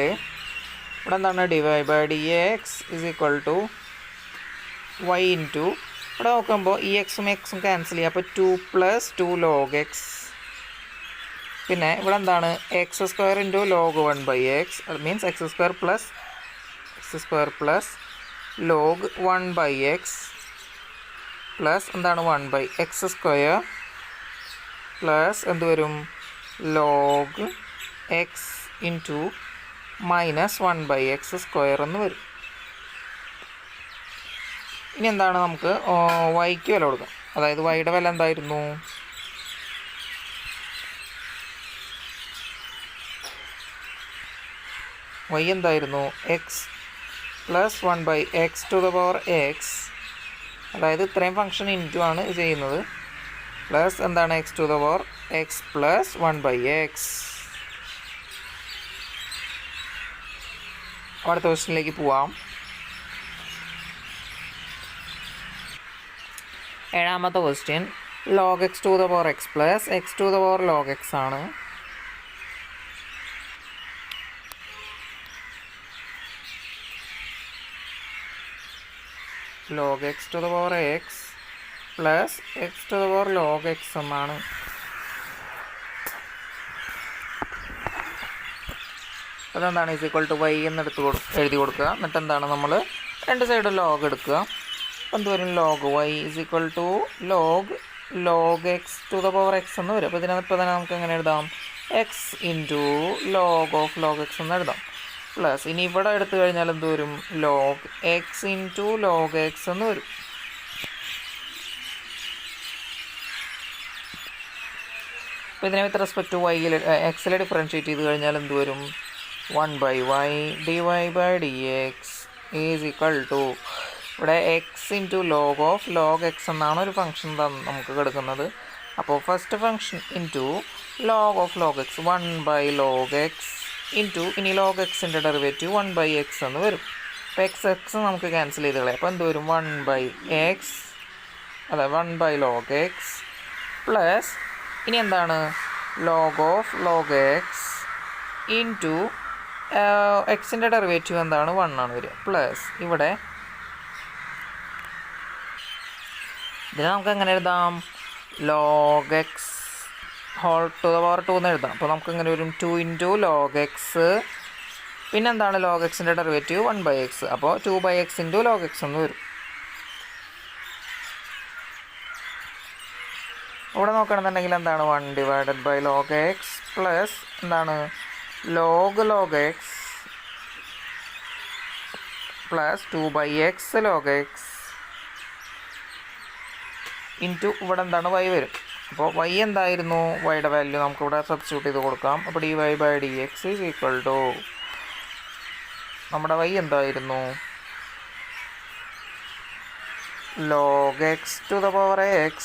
ഇവിടെ എന്താണ് dy/dx is equal to y into, ഇവിടെ നോക്കുമ്പോൾ ഈ എക്സും എക്സും ക്യാൻസൽ ചെയ്യുക, അപ്പോൾ 2 + 2 log x. പിന്നെ ഇവിടെ എന്താണ് x² ഇൻറ്റു log 1/x, അത് means x² plus log 1/x plus എന്താണ് 1/x² പ്ലസ് എന്ത് വരും log x ഇൻറ്റു -1/x² എന്ന് വരും. ഇനി എന്താണ് നമുക്ക് വൈക്ക് വില കൊടുക്കാം. അതായത് വൈയുടെ വില എന്തായിരുന്നു, y എന്തായിരുന്നു എക്സ് പ്ലസ് 1/x⁴x, അതായത് ഇത്രയും ഫംഗ്ഷൻ ഇൻറ്റു ആണ് ചെയ്യുന്നത്, പ്ലസ് എന്താണ് x⁴x പ്ലസ് 1/x. അടുത്ത ക്വസ്റ്റ്യനിലേക്ക് പോവാം. ഏഴാമത്തെ question log x⁴x plus x⁴log x ആണ്. log x to the power x plus x to the power log x എന്നാണ്. അതെന്താണ് ഈക്വൽ ടു y എന്ന് എഴുതി കൊടുക്കുക. എന്നിട്ട് എന്താണ് നമ്മൾ രണ്ട് സൈഡും ലോഗ് എടുക്കുക. അപ്പം എന്ത് വരും? Log y is equal to log x to the power x എന്ന് വരും. അപ്പോൾ ഇതിനകത്ത് തന്നെ നമുക്ക് എങ്ങനെ എഴുതാം? എക്സ് ഇൻറ്റു log x എന്ന് എഴുതാം. പ്ലസ് ഇനി ഇവിടെ എടുത്തു കഴിഞ്ഞാൽ എന്ത് വരും? log x into log x എന്ന് വരും. അപ്പോൾ ഇതിനെ വിത്ത് റെസ്പെക്ട് ടു വൈയിൽ എക്സിലെ ഡിഫറൻഷ്യേറ്റ് ചെയ്ത് കഴിഞ്ഞാൽ എന്ത് വരും? 1/y dy/dx is equal to ഇവിടെ എക്സ് ഇൻറ്റു log x എന്നാണ് ഒരു ഫംഗ്ഷൻ നമുക്ക് കിടക്കുന്നത്. അപ്പോൾ first function into log x 1/log x into ഇനി log xൻ്റെ ഡെറിവേറ്റീവ് 1/x എന്ന് വരും. അപ്പോൾ x നമുക്ക് ക്യാൻസൽ ചെയ്ത് കളയാം. അപ്പോൾ എന്ത് വരും? 1/log x പ്ലസ് ഇനി എന്താണ്? log x ഇൻറ്റു എക്സിൻ്റെ ഡെറിവേറ്റീവ് എന്താണ്? 1 ആണ് വരിക. പ്ലസ് ഇവിടെ ഇതിനെ നമുക്ക് എങ്ങനെ എഴുതാം? log x whole to the power 2 എന്ന് എഴുതാം. അപ്പോൾ നമുക്ക് എങ്ങനെ വരും? 2 ഇൻറ്റു log x പിന്നെന്താണ്? log xൻ്റെ ഡെറിവേറ്റീവ് 1/x. അപ്പോൾ 2/x ഇൻറ്റു log x എന്ന് വരും. ഇവിടെ നോക്കുകയാണെന്നുണ്ടെങ്കിൽ എന്താണ്? 1/log x പ്ലസ് എന്താണ്? log x plus 2/x log x into ഇവിടെ എന്താണ്? y വരും. അപ്പോൾ y എന്തായിരുന്നു? വൈയുടെ വാല്യൂ നമുക്കിവിടെ സബ്സ്റ്റിറ്റ്യൂട്ട് ചെയ്ത് കൊടുക്കാം. അപ്പോൾ dy/dx ഈസ് ഈക്വൽ ടു നമ്മുടെ y എന്തായിരുന്നു? log x to the power x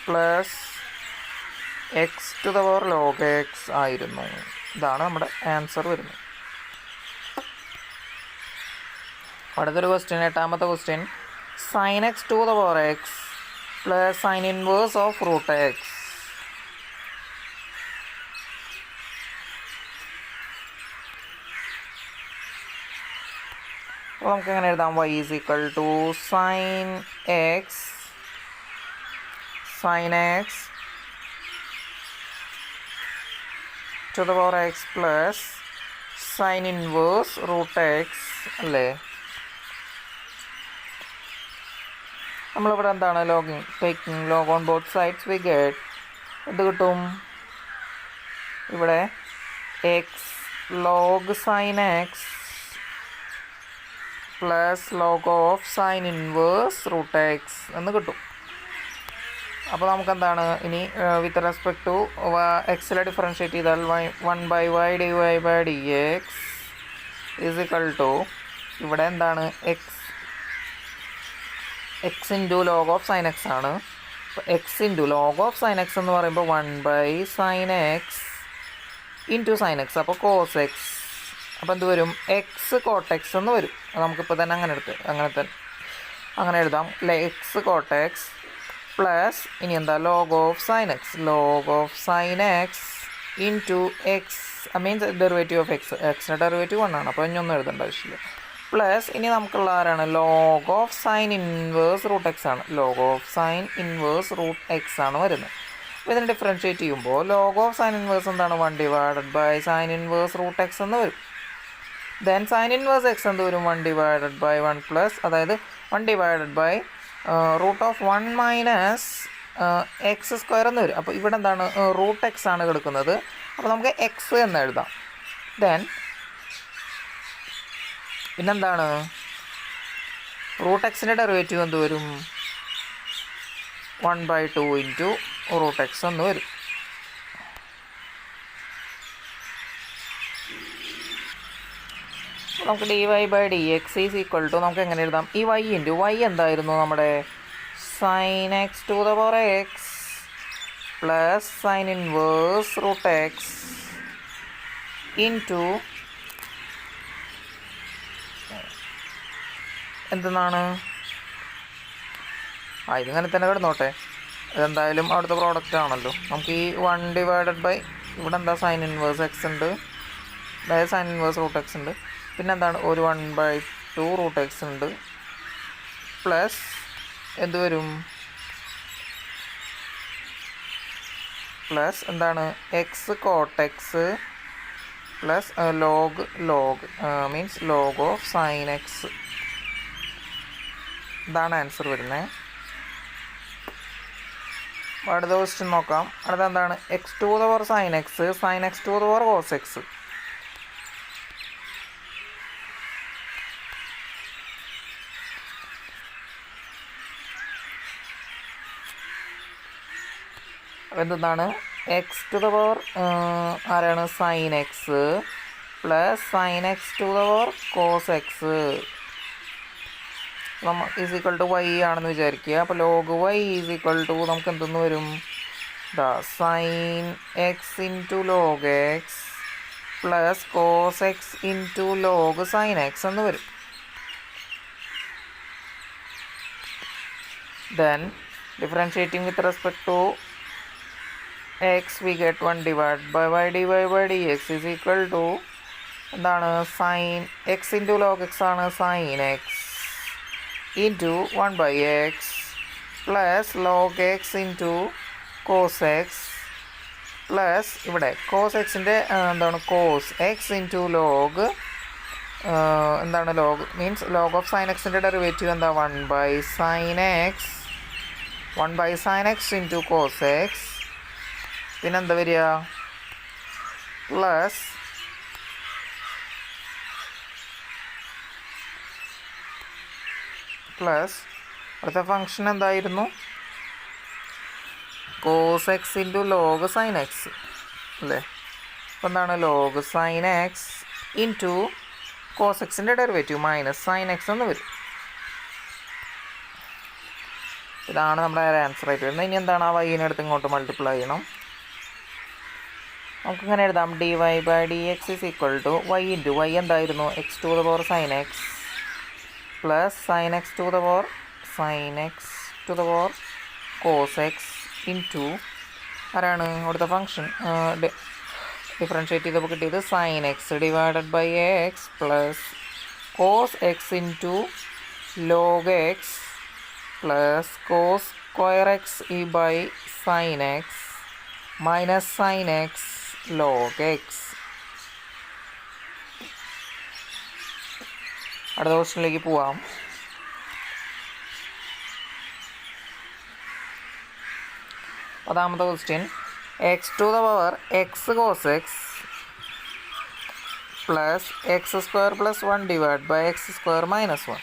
plus x to the power log x ആയിരുന്നു. ഇതാണ് നമ്മുടെ ആൻസർ വരുന്നത്. അടുത്തൊരു ക്വസ്റ്റ്യൻ, എട്ടാമത്തെ question, sin x to the power x plus sine inverse of root x. അപ്പോൾ നമുക്ക് എങ്ങനെ എഴുതാം? y is equal to sin x to the power x plus sine inverse root x അല്ലേ? നമ്മളിവിടെ എന്താണ്? Taking log on both sides we get എന്ത് കിട്ടും? ഇവിടെ x log sin x plus log of sine inverse root x എന്ന് കിട്ടും. അപ്പോൾ നമുക്കെന്താണ് ഇനി വിത്ത് റെസ്പെക്ട് ടു എക്സിലെ ഡിഫറൻഷ്യേറ്റ് ചെയ്താൽ 1/y dy/dx is equal to ഇവിടെ എന്താണ്? X into log of sine x ആണ്. അപ്പോൾ x into log of sine x എന്ന് പറയുമ്പോൾ 1/sin x into sine x. അപ്പോൾ കോസ് എക്സ്. അപ്പോൾ എന്ത് വരും? എക്സ് കോട്ടെക്സ് എന്ന് വരും. നമുക്കിപ്പോൾ തന്നെ അങ്ങനെ എഴുതാം. എക്സ് കോട്ടെക്സ് പ്ലസ് ഇനി എന്താ? log of sine x into X means derivative of എക്സിൻ്റെ ഡെറിവേറ്റീവ് 1 ആണ്. അപ്പോൾ ഇനിയൊന്നും എഴുതേണ്ട ആവശ്യമില്ല. പ്ലസ് ഇനി നമുക്കുള്ള ആരാണ്? log of sine inverse root x ആണ്. log of sine inverse root x ആണ് വരുന്നത്. അപ്പോൾ ഇതിനെ ഡിഫറൻഷ്യേറ്റ് ചെയ്യുമ്പോൾ log ഓഫ് സൈൻ ഇൻവേഴ്സ് എന്താണ്? 1/sin ഇൻവേഴ്സ് റൂട്ട് എക്സ് എന്ന് വരും. ദെൻ സൈൻ ഇൻവേഴ്സ് എക്സ് എന്ത് വരും? 1/1 പ്ലസ് അതായത് 1/റൂട്ട് ഓഫ് 1 മൈനസ് എക്സ് സ്ക്വയർ എന്ന് വരും. അപ്പോൾ ഇവിടെ എന്താണ്? റൂട്ട് എക്സ് ആണ് കിടക്കുന്നത്. അപ്പോൾ നമുക്ക് എക്സ് എന്ന് എഴുതാം. ദെൻ പിന്നെന്താണ്? റൂട്ട് എക്സിൻ്റെ ഡെറിവേറ്റീവ് എന്ത് വരും? 1/2 ഇൻറ്റു റൂട്ട് എക്സ് എന്ന് വരും. നമുക്ക് dy/dx ഈസ് ഈക്വൽ ടു നമുക്ക് എങ്ങനെ എഴുതാം? ഈ y ഇൻറ്റു y എന്തായിരുന്നു? നമ്മുടെ sin x to the power x plus sine inverse root x into എന്തെന്നാണ്? ഇതിങ്ങനെ തന്നെ കിടന്നോട്ടെ. ഇതെന്തായാലും അവിടുത്തെ പ്രോഡക്റ്റ് ആണല്ലോ. നമുക്ക് ഈ 1/ ഇവിടെ എന്താ? സൈൻ ഇൻവേഴ്സ് എക്സ് ഉണ്ട്, അതായത് സൈൻ ഇൻവേഴ്സ് റൂട്ട് എക്സ് ഉണ്ട്. പിന്നെന്താണ്? ഒരു 1/2 റൂട്ട് എക്സ് ഉണ്ട്. പ്ലസ് എന്ത് വരും, പ്ലസ് എന്താണ് x cot x plus log means log of sine x. ഇതാണ് ആൻസർ വരുന്നത്. അടുത്ത ക്വസ്റ്റ്യൻ നോക്കാം. അടുത്ത എന്താണ് x to the power sine x sine x to the power cos x. എന്താണ് എക്സ് ടു ദ പവർ ആരാണ് sine x plus sine x to the power cos x is equal to y ആണെന്ന് വിചാരിക്കുക. അപ്പോൾ log y is equal to നമുക്ക് എന്തെന്ന് വരും, sine x into log x plus cos x into log sine x എന്ന് വരും. Then differentiating with respect to x we get 1 divided by y dy by dx is equal to എന്താണ് sine x into log x ആണ് sine x into 1 by x plus log x into cos x plus ഇവിടെ cos എക്സിൻ്റെ എന്താണ് cos x into log എന്താണ് log means log of sine എക്സിൻ്റെ derivative എന്താ 1 by sin x into cos x. പിന്നെന്താ വരിക plus അടുത്ത ഫംഗ്ഷൻ എന്തായിരുന്നു cos x into log sine x അല്ലേ. അപ്പോൾ എന്താണ് log sine x into cos എക്സിൻ്റെ ഡെറിവേറ്റീവ് മൈനസ് സൈൻ എക്സ് എന്ന് വരും. ഇതാണ് നമ്മുടെ ആൻസർ ആയിട്ട് വരുന്നത്. ഇനി എന്താണ് ആ വൈനെ എടുത്ത് ഇങ്ങോട്ട് മൾട്ടിപ്ലൈ ചെയ്യണം. നമുക്കിങ്ങനെ എഴുതാം d y by d x is equal to y into y എന്തായിരുന്നു x to the power sine x plus sine x to the power cos x into ആരാണ് അവിടുത്തെ ഫംഗ്ഷൻ ഡിഫറൻഷ്യേറ്റ് ചെയ്തപ്പോൾ കിട്ടിയത് sine x divided by x plus cos x into log x plus cos square x e by sine x minus sine x log x. അടുത്ത ക്വസ്റ്റ്യനിലേക്ക് പോവാം. പതാമത്തെ question x to the power x cos x plus x square plus 1 divide by x square minus 1.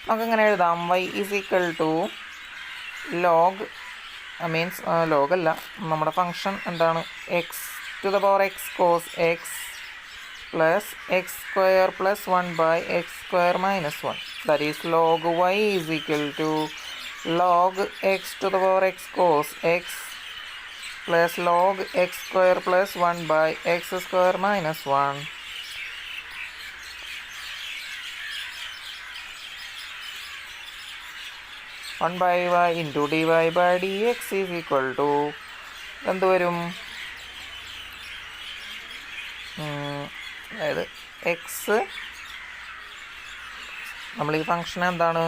നമുക്കിങ്ങനെ എഴുതാം y is equal to log means log അല്ല നമ്മുടെ function എന്താണ് x to the power x cos x plus x square plus 1 by x square minus 1 that is log y is equal to log x to the power x cos x plus log x square plus 1 by x square minus 1. One by y into d y by d x is equal to എന്ത് വരും, അതായത് X നമ്മൾ ഈ function എന്താണ്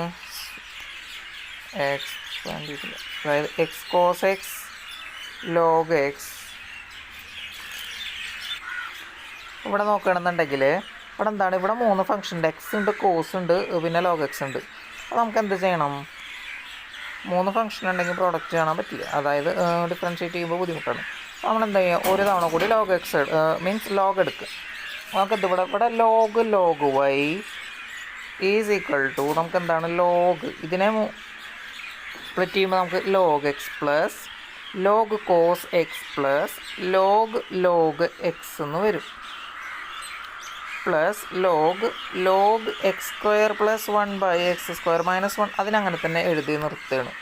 x അതായത് x cos x log x. ഇവിടെ നോക്കുകയാണെന്നുണ്ടെങ്കിൽ ഇവിടെ എന്താണ് ഇവിടെ 3 ഫംഗ്ഷൻ ഉണ്ട്, എക്സ് ഉണ്ട് കോസ് ഉണ്ട് പിന്നെ ലോഗ് എക്സ് ഉണ്ട്. അപ്പോൾ നമുക്ക് എന്ത് ചെയ്യണം, 3 ഫംഗ്ഷൻ ഉണ്ടെങ്കിൽ പ്രോഡക്റ്റ് കാണാൻ പറ്റില്ല, അതായത് ഡിഫറൻഷ്യേറ്റ് ചെയ്യുമ്പോൾ ബുദ്ധിമുട്ടാണ്. നമ്മൾ എന്താ ചെയ്യുക ഒരു തവണ കൂടി ലോഗ് എക്സ് മീൻസ് ലോഗ് എടുക്കുക. നമുക്കെന്ത് ഇവിടെ log y is equal to നമുക്ക് എന്താണ് ലോഗ് ഇതിനെ സ്പ്ലിറ്റ് ചെയ്യുമ്പോൾ നമുക്ക് log x plus log cos x plus log x എന്ന് വരും plus log x square plus 1 by x square minus 1 അതിനങ്ങനെ തന്നെ എഴുതി നിർത്തുകയാണ്.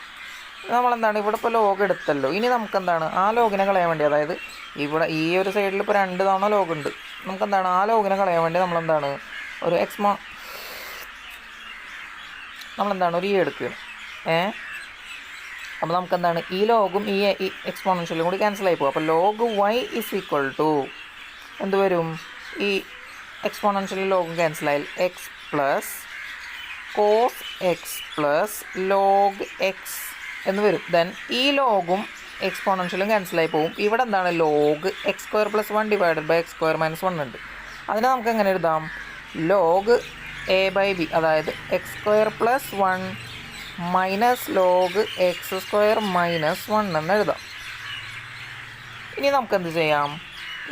നമ്മളെന്താണ് ഇവിടെ ഇപ്പോൾ ലോഗ് എടുത്തല്ലോ, ഇനി നമുക്കെന്താണ് ആ ലോഗിനെ കളയാൻ വേണ്ടി, അതായത് ഇവിടെ ഈ ഒരു സൈഡിൽ ഇപ്പോൾ 2 തവണ ലോഗ് ഉണ്ട്, നമുക്കെന്താണ് ആ ലോഗിനെ കളയാൻ വേണ്ടി നമ്മളെന്താണ് ഒരു നമ്മളെന്താണ് ഒരു എടുക്കുകയാണ്. അപ്പോൾ നമുക്ക് എന്താണ് ഈ ലോഗും ഈ എക്സ്പോണൻഷ്യലും കൂടി ക്യാൻസലായി പോകും. അപ്പോൾ log y is equal to എന്ത് വരും? ഈ എക്സ്പോണൻഷ്യലും ലോഗും ക്യാൻസലായാൽ x plus cos x plus log x എന്ന് വരും. ദെൻ ഈ ലോഗും എക്സ്പോണൻഷ്യലും ക്യാൻസലായി പോകും. ഇവിടെ എന്താണ് log x square plus 1 divided by x square minus 1 ഉണ്ട്. അതിനെ നമുക്ക് എങ്ങനെ എഴുതാം? ലോഗ് എ ബൈ ബി, അതായത് x square plus 1 minus log x square minus 1 എന്ന് എഴുതാം. ഇനി നമുക്ക് എന്ത് ചെയ്യാം?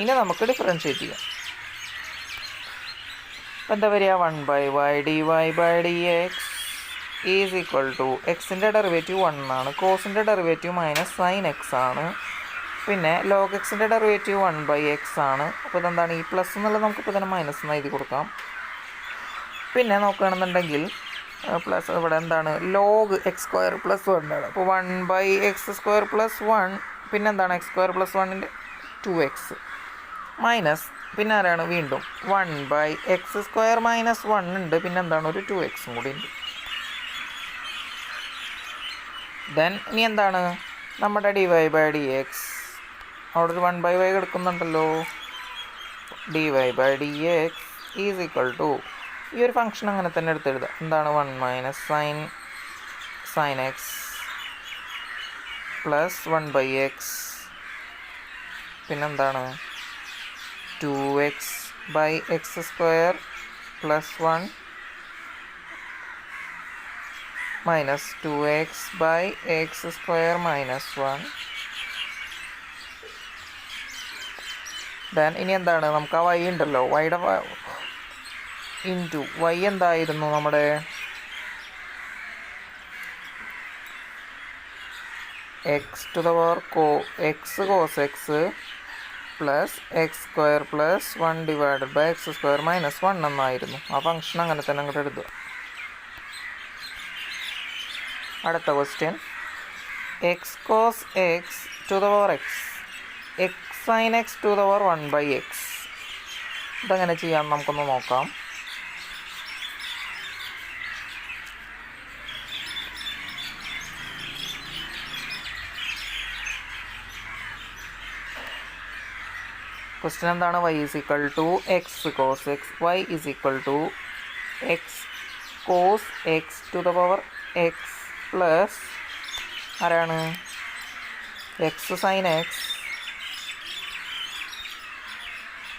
ഇനി നമുക്ക് ഡിഫറൻഷ്യേറ്റ് ചെയ്യാം. അപ്പം എന്താ വരിക? 1/y dy/dx is equal to എക്സിൻ്റെ ഡെറിവേറ്റീവ് 1 ആണ്, കോസിൻ്റെ ഡെറിവേറ്റീവ് മൈനസ് സൈൻ എക്സ് ആണ്, പിന്നെ ലോഗ് എക്സിൻ്റെ ഡെറിവേറ്റീവ് 1/x ആണ്. അപ്പോൾ ഇതെന്താണ്? ഈ പ്ലസ് എന്നുള്ളത് നമുക്കിപ്പോൾ തന്നെ മൈനസ് എന്ന് എഴുതി കൊടുക്കാം. പിന്നെ നോക്കുകയാണെന്നുണ്ടെങ്കിൽ പ്ലസ് ഇവിടെ എന്താണ്? ലോഗ് എക്സ് സ്ക്വയർ പ്ലസ് 1 ആണ്. അപ്പോൾ 1/x² പ്ലസ് 1, പിന്നെ എന്താണ്? x² പ്ലസ് 1ൻ്റെ 2x മൈനസ് പിന്നെ ആരാണ്? വീണ്ടും 1/x² മൈനസ് 1 ഉണ്ട്, പിന്നെ എന്താണ്? ഒരു 2x കൂടി ഉണ്ട്. ദെൻ ഇനി എന്താണ്? നമ്മുടെ dy/dx അവിടെ ഒരു 1/y കിടക്കുന്നുണ്ടല്ലോ. dy/dx is equal to ഈ ഒരു ഫംഗ്ഷൻ അങ്ങനെ തന്നെ എടുത്തെഴുതാം. എന്താണ്? 1 minus sine x plus 1/x, പിന്നെന്താണ്? 2x/x² plus 1 minus 2x/x² minus 1. Then ഇനി എന്താണ്? നമുക്ക് ആ y ഉണ്ടല്ലോ, വൈയുടെ ഇൻറ്റു y എന്തായിരുന്നു? നമ്മുടെ x cos x plus x² plus 1 divided by x² minus 1 എന്നായിരുന്നു. ആ ഫംഗ്ഷൻ അങ്ങനെ തന്നെ അങ്ങോട്ട് എഴുതുക. അടുത്ത question x cos x x sin x 1/x. ഇതെങ്ങനെ ചെയ്യാം നമുക്കൊന്ന് നോക്കാം. ക്വസ്റ്റ്യൻ എന്താണ്? y is equal to x cos x, y is equal to x cos x x plus ആരാണ്? X sine x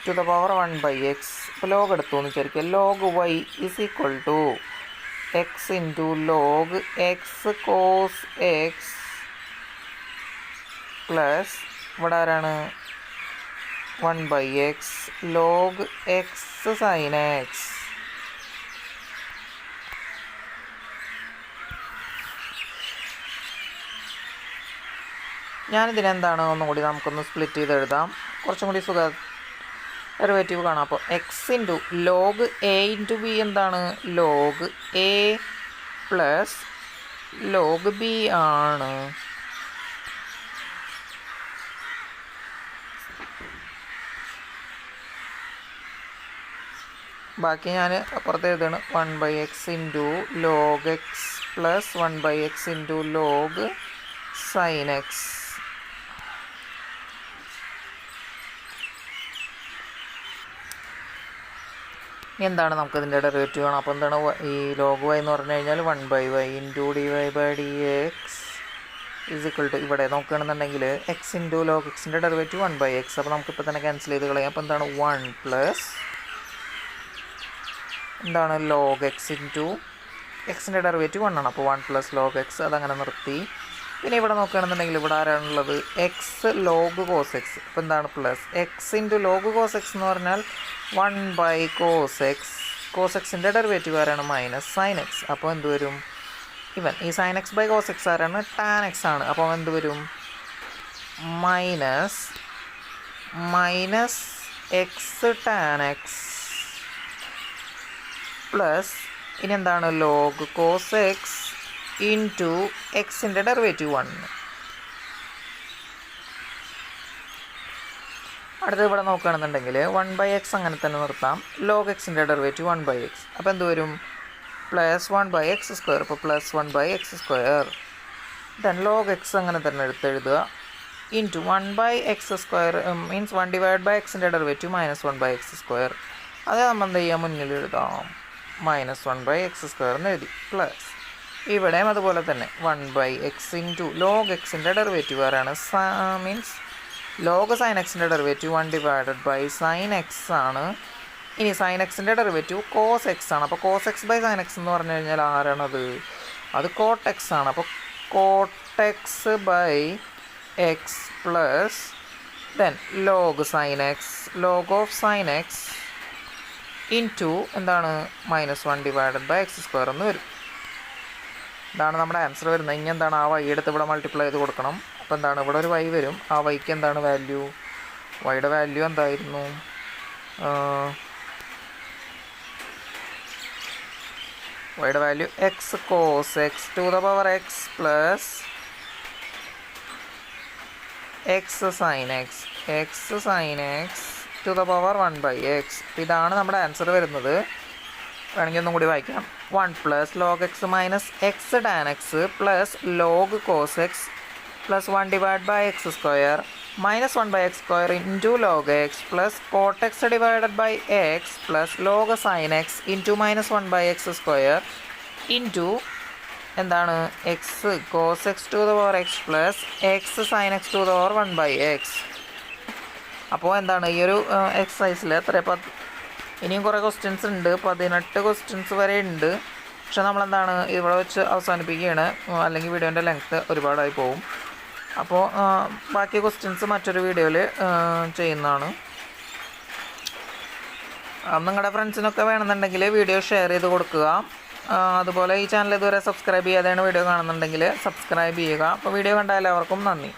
1/x. ഇപ്പോൾ ലോഗ് എടുത്തു എന്ന് വിചാരിക്കുക. Log y is equal to x into log x cos x plus ഇവിടെ ആരാണ്? 1/x log x sine x. ഞാനിതിനെന്താണ് ഒന്നും കൂടി നമുക്കൊന്ന് സ്പ്ലിറ്റ് ചെയ്ത് എഴുതാം, കുറച്ചും കൂടി ഡെറിവേറ്റീവ് കാണാം. അപ്പോൾ x into log a into b എന്താണ്? Log a plus log b ആണ്. ബാക്കി ഞാൻ അപ്പുറത്ത് എഴുതാണ് 1/x into log x plus 1/x into log sine x. എന്താണ്? നമുക്കിതിൻ്റെ ഡെറിവേറ്റീവ് ആണ്. അപ്പോൾ എന്താണ്? ഈ ലോഗ് വൈ എന്ന് പറഞ്ഞു കഴിഞ്ഞാൽ 1/y into dy/dx is equal to ഇവിടെ നോക്കുകയാണെന്നുണ്ടെങ്കിൽ എക്സ് ഇൻറ്റു ലോഗ് എക്സിൻ്റെ ഡെറിവേറ്റീവ് 1/x. അപ്പോൾ നമുക്കിപ്പോൾ തന്നെ ക്യാൻസൽ ചെയ്ത് കളയാം. അപ്പോൾ എന്താണ്? 1 പ്ലസ് എന്താണ്? ലോഗ് എക്സ് ഇൻറ്റു എക്സിൻ്റെ ഡെറിവേറ്റീവ് 1 ആണ്. അപ്പോൾ 1 പ്ലസ് ലോഗ് എക്സ് അതങ്ങനെ നിർത്തി. പിന്നെ ഇവിടെ നോക്കുകയാണെന്നുണ്ടെങ്കിൽ ഇവിടെ ആരാണുള്ളത്? X log cos x. അപ്പോൾ എന്താണ്? Plus x into log cos x എന്ന് പറഞ്ഞാൽ 1/cos x. കോസ് എക്സിൻ്റെ ഡെറിവേറ്റീവ് ആരാണ്? Minus sine x. അപ്പോൾ എന്ത് വരും? ഇവൻ ഈ sine x by cos x ആരാണ്? ടാൻ എക്സ് ആണ്. അപ്പോൾ എന്ത് വരും? Minus x tan x plus ഇനി എന്താണ്? ലോഗ് കോസ് എക്സ് ഇൻറ്റു എക്സിൻ്റെ ഡെറിവേറ്റീവ് 1. അടുത്ത് ഇവിടെ നോക്കുകയാണെന്നുണ്ടെങ്കിൽ 1/x അങ്ങനെ തന്നെ നിർത്താം. ലോഗ് എക്സിൻ്റെ ഡെറിവേറ്റീവ് 1/x. അപ്പോൾ എന്ത് വരും? Plus 1/x². അപ്പോൾ plus 1/x². Then log x അങ്ങനെ തന്നെ എടുത്തെഴുതുക ഇൻറ്റു 1/x² മീൻസ് 1/xൻ്റെ ഡെറിവേറ്റീവ് -1/x². അത് നമ്മൾ എന്ത് ചെയ്യുക, മുന്നിൽ എഴുതാം -1/x² എന്ന് എഴുതി. പ്ലസ് ഇവിടെയും അതുപോലെ തന്നെ 1/x ഇൻറ്റു ലോഗ് എക്സിൻ്റെ ഡെറിവേറ്റീവ് വേറെയാണ്, മീൻസ് ലോഗ് സൈൻ എക്സിൻ്റെ ഡെറിവേറ്റീവ് 1/sin x ആണ്. ഇനി സൈൻ എക്സിൻ്റെ ഡെറിവേറ്റീവ് കോസ് എക്സ് ആണ്. അപ്പോൾ കോസ് x/sin x എന്ന് പറഞ്ഞു കഴിഞ്ഞാൽ ആരാണത്? അത് കോട്ട് എക്സ് ആണ്. അപ്പോൾ cot(x/x) plus then log sine x, log of sine x into എന്താണ് -1/x² എന്ന് വരും. ഇതാണ് നമ്മുടെ ആൻസർ വരുന്നത്. ഇനി എന്താണ്, ആ വൈ എടുത്ത് ഇവിടെ മൾട്ടിപ്ലൈ ചെയ്ത് കൊടുക്കണം. അപ്പോൾ എന്താണ്, ഇവിടെ ഒരു വൈ വരും. ആ വൈക്ക് എന്താണ് വാല്യൂ? വൈയുടെ വാല്യൂ എന്തായിരുന്നു? വൈയുടെ value x cos x to the power x plus x sin x to the power 1/x. ഇതാണ് നമ്മുടെ ആൻസർ വരുന്നത്. വേണമെങ്കിൽ ഒന്നും കൂടി വായിക്കാം. 1 plus log x minus x tan x plus log cos x plus 1/x² -1/x² into log x plus cot x divided by x plus log sine x into -1/x² into എന്താണ് x cos x to the power x plus x sine x to the power 1/x. അപ്പോൾ എന്താണ് ഈ ഒരു എക്സസൈസിൽ ഇനിയും കുറേ questions ഉണ്ട്, 18 questions വരെ ഉണ്ട്. പക്ഷെ നമ്മളെന്താണ് ഇവിടെ വെച്ച് അവസാനിപ്പിക്കുകയാണ്, അല്ലെങ്കിൽ വീഡിയോൻ്റെ ലെങ്ത്ത് ഒരുപാടായി പോകും. അപ്പോൾ ബാക്കി ക്വസ്റ്റ്യൻസ് മറ്റൊരു വീഡിയോയിൽ ചെയ്യുന്നതാണ്. നിങ്ങളുടെ ഫ്രണ്ട്സിനൊക്കെ വേണമെന്നുണ്ടെങ്കിൽ വീഡിയോ ഷെയർ ചെയ്ത് കൊടുക്കുക. അതുപോലെ ഈ ചാനൽ ഇതുവരെ സബ്സ്ക്രൈബ് ചെയ്യാതെയാണ് വീഡിയോ കാണുന്നുണ്ടെങ്കിൽ സബ്സ്ക്രൈബ് ചെയ്യുക. അപ്പോൾ വീഡിയോ കണ്ട എല്ലാവർക്കും നന്ദി.